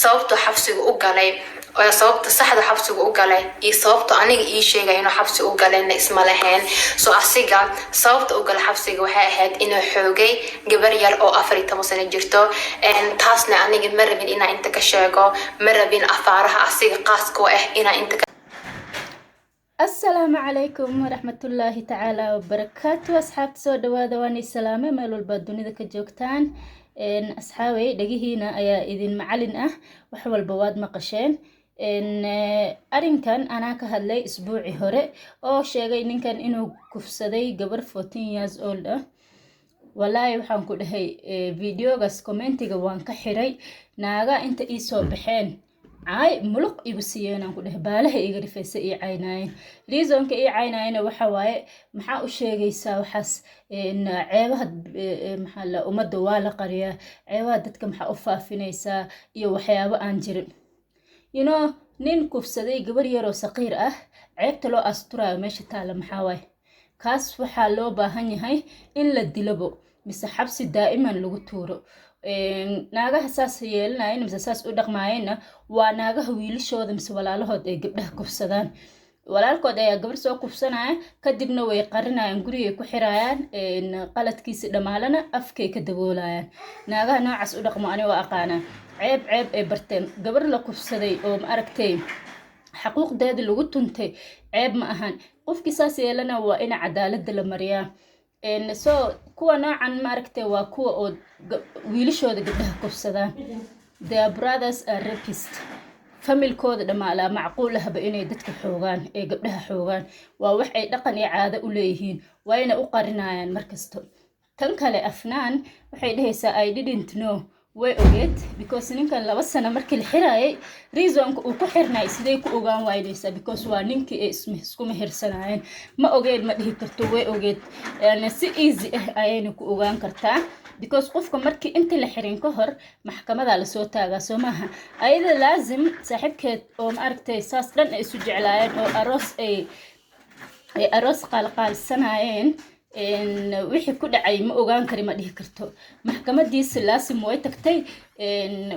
sababta xabsiga u galay oo sababta saxda xabsiga u galay iyo sababta aniga ii sheegay inuu xabsi u galayna isma lahayn soo asiga sababta u galay xabsiga waxay ahayd inuu xoogay gabar yar oo 14 sano jirto taasna aniga ma rabin inaan inta ka sheego ma rabin afaaraha asiga qaaska ah inaan inta السلام عليكم ورحمة الله تعالى وبركاته أصحاب سو دوادا واني سلامة ميلو البادوني ذا كجوكتان أصحابي دقيهينا أيا إذن معلن وحوال بواد مقشين أرين كان أنا كهدلي أسبوعي هوري أو شيغي إن كان إنو كفصدي قبر 14 years old والله waxaan ku dhahay videogaas commentiga waan ka xiray naaga inta ii soo baxeen ay muluq igu siiyeen aan ku dhahay baalaha iga rifaysa ii caynayeen reasonka ii caynayeen waxa waaye maxaa u sheegaysaa waxaas ceebaha maxaa la umada waa la qariyaa ceebaha dadka maxaa u faafinaysaa iyo waxyaabo aan jirin nin kufsaday gabar yar oo saqiir ah ceebta loo asturayo meesha taala maxaa waaye kaas waxaa loo baahan yahay in la dilabo mise xabsi daa'iman lagu tuuro naagaha saas yeelanayeen mise saas u dhaqmaayeen waa naagaha wiilashooda mise walaalahood ay gabdhaha kufsadaan walaalkood ayaa gabar soo kufsanaya kadibna way qarinayaan gurigay ku xirayaan qaladkiisa dhamaalana afkay ka daboolayaan naagaha noocaas u dhaqmo ani waa aqaanaa ceeb ay barteen gabar la kufsaday oo ma aragtay xaquuqdeeda lagu tuntay ceeb ma ahan qofkii saas yeelana waa in cadaaladda la mariyaa soo kuwa noocan ma aragtay waa kuwa oo wiilashooda gabdhaha kufsadaan their brothers are rapists familkooda dhamaala macquul ahba inay dadka xoogaan ee gabdhaha xoogaan waa wax ay dhaqan iyo caado u leeyihiin wayna u qarinayaan markasto tan kale afnaan waxay dhahaysaa I didn't know way ogeed because ninkan 2 sano markii la xiraayay reasonka uu ku xirnay sidee ku ogaan waayaysa because waa ninkii ay isku mehersanayeen ma ogeed ma dhihi karto way ogeed si easy ayayna ku ogaan kartaa because qofka markii inta la xirin ka hor maxkamada la soo taagaa soo maaha ayada laazim saaxiibkeed oo ma aragtay saas dhan ay isu jeclaayeen oo aroos qalqaalsanayeen wixii ku dhacay ma ogaan kari ma dhihi karto maxkamadiisa laasim way tagtay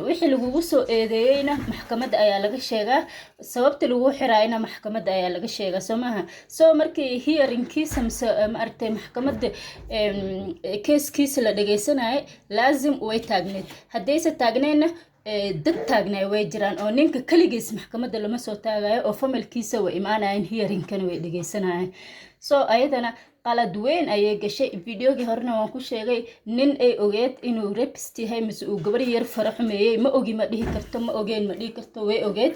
wixii lagu soo eedeeyayna maxkamadda ayaa laga sheegaa sababta lagu xiraayna maxkamadda ayaa laga sheegaa soo maaha soo markii hearingkiisa ma aragtay maxkamadda keeskiisa la dhageysanayay laasim way taagneed haddayse taagneenna dad taagnay way jiraan oo ninka kaligiis maxkamadda lama soo taagayo oo familkiisa way imaanayeen hearingkana way dhageysanayeen soo ayadana qalad weyn ayay gashay videogii horena waan ku sheegay nin ay ogeed inuu rapist yahay mise uu gabar yar fara xumeeyay ma ogi ma dhihi karto ma ogeen ma dhihi karto way ogeed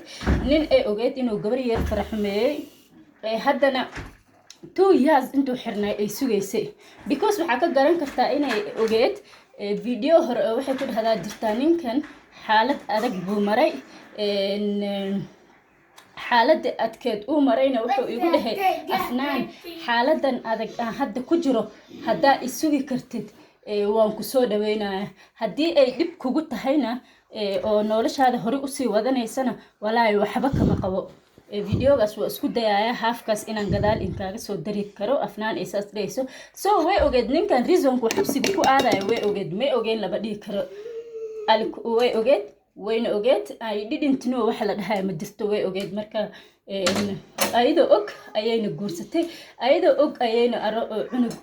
nin ay ogeed inuu gabar yar fara xumeeyay haddana 2 years intuu xirnay ay sugaysay because waxaa ka garan kartaa inay ogeed video hore waxay ku dhahdaa jirtaa ninkan xaalad adag buu maray xaaladda adkeed uu marayna wuxuu igu dhahay afnaan xaaladan adag aan hadda ku jiro haddaa isugi kartid waan ku soo dhaweynayaa haddii ay dhib kugu tahayna oo noloshaada hore usii wadanaysana walaahi waxba kama qabo videogaas waa isku dayaaya haafkaas inaan gadaal inkaaga soo dari karo afnaan ay saas dhayso soo way ogeed ninkan reasonku xabsiga ku aadayo way ogeed may ogeen laba dhihi karo way ogeed wayna ogeed I didn't know waxa la dhahay ma jirto way ogeed marka ayadoo og ayayna guursatay ayadoo og ayayna cunug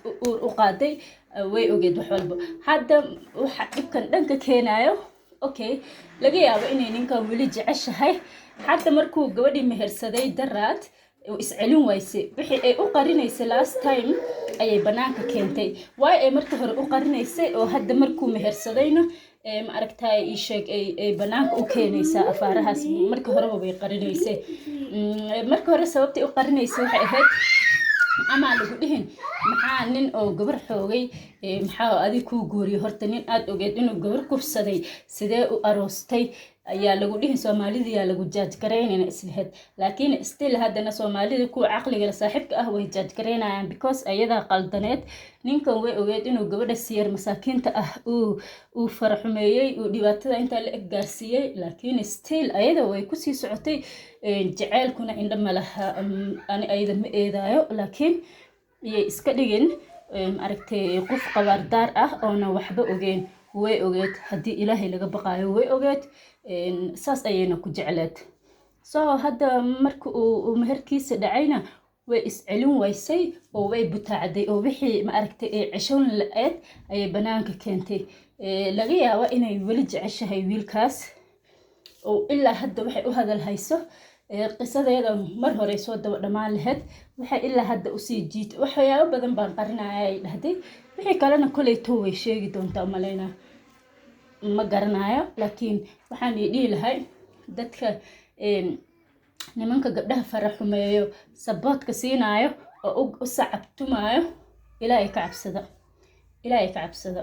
u qaaday way ogeed wax walba hadda waxa dhibkan dhanka keenayo okay laga yaabo inay ninkan weli jeceshahay hadda markuu gabadhii mehersaday daraad iscelin wayse wixii ay u qarinaysay last time ayay banaanka keentay way ay markii hore u qarinaysay oo hadda markuu mehersadayna ma aragtay ii sheeg ay banaanka u keenaysaa afaarahaas markii hore way qarinaysay markii hore sababtay u qarinaysay waxay ahayd ama lagu dhihin maxaa nin oo gabar xoogay maxaa adiga ku guuriyo horta nin aad ogeed inuu gabar kufsaday sidee u aroostay ayaa lagu dhihin Soomaalida yaa lagu judge gareynayna islaheed laakiin still haddana Soomaalida ku aqliga la saaxiibka ah way judge gareynayaan because ayada qaldaneed ninkan way ogeed inuu gabadha siyar masaakiinta ah uu faraxumeeyay uu dhibaatada inta la gaarsiiyay laakiin still ayada way ku sii socotay jaceelkuna indha malaha ani ayada ma eedayo laakiin iyay iska dhigin aragtay qof qabaardaar ah oo na waxba ogeen way ogeed haddii ilaahay laga baqaayo way ogeed saas ayayna ku jecleed soo hadda marka uu meherkiisa dhacayna way iscelin waysay oo way butaacday oo wixii ma aragtay ee ceshoon la-eed ayay banaanka keentay laga yaabo inay weli jeceshahay wiilkaas oo ilaa hadda waxay u hadal hayso qisadeeda mar hore soo daba dhamaan lahayd waxay ilaa hadda usii jiitay waxyaabo badan baan qarinaya ay dhahday wixii kalena kolay too way sheegi doontaa maleyna ma garanayo laakiin waxaan dhihi lahay dadka nimanka gabdhaha faraxumeeyo saboodka siinayo oo u sacabtumayo ilaahay ka cabsada